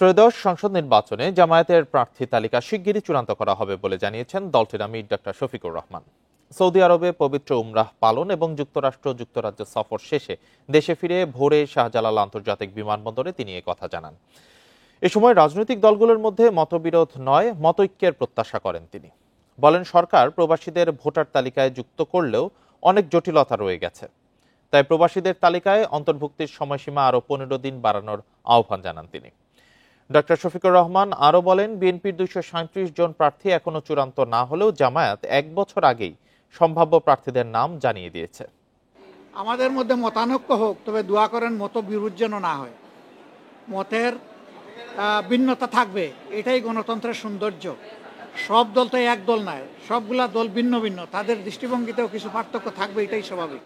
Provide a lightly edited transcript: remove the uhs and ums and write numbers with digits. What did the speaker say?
ত্রয়োদশ সংসদ নির্বাচনে জামায়াতের প্রার্থী তালিকা শিগগিরই চূড়ান্ত করা হবে বলে জানিয়েছেন দলটির আমির ডক্টর শফিকুর রহমান। সৌদি আরবে পবিত্র উমরাহ পালন এবং যুক্তরাজ্য সফর শেষে দেশে ফিরে ভোরে শাহজালাল আন্তর্জাতিক বিমানবন্দরে তিনি কথা জানান। এ সময় রাজনৈতিক দলগুলোর মধ্যে মতবিরোধ নয়, মতৈক্যের প্রত্যাশা করেন তিনি। বলেন, সরকার প্রবাসীদের ভোটার তালিকায় যুক্ত করলেও অনেক জটিলতা রয়ে গেছে, তাই প্রবাসীদের তালিকায় অন্তর্ভুক্তির সময়সীমা আরও 15 দিন বাড়ানোর আহ্বান জানান তিনি। ডক্টর শফিকুর রহমান আরো বলেন, বিএনপির 237 জন প্রার্থী এখনো চূড়ান্ত না হলেও জামায়াত 1 বছর আগেই সম্ভাব্য প্রার্থীদের নাম জানিয়ে দিয়েছে। আমাদের মধ্যে মতানৈক্য হোক, তবে দোয়া করেন মত বিরোধ যেন না হয়। মতের ভিন্নতা থাকবে, এটাই গণতন্ত্রের সৌন্দর্য। সব দল তো এক দল নয়, সবগুলা দল ভিন্ন ভিন্ন, তাদের দৃষ্টিভঙ্গিতেও কিছু পার্থক্য থাকবে, এটাই স্বাভাবিক।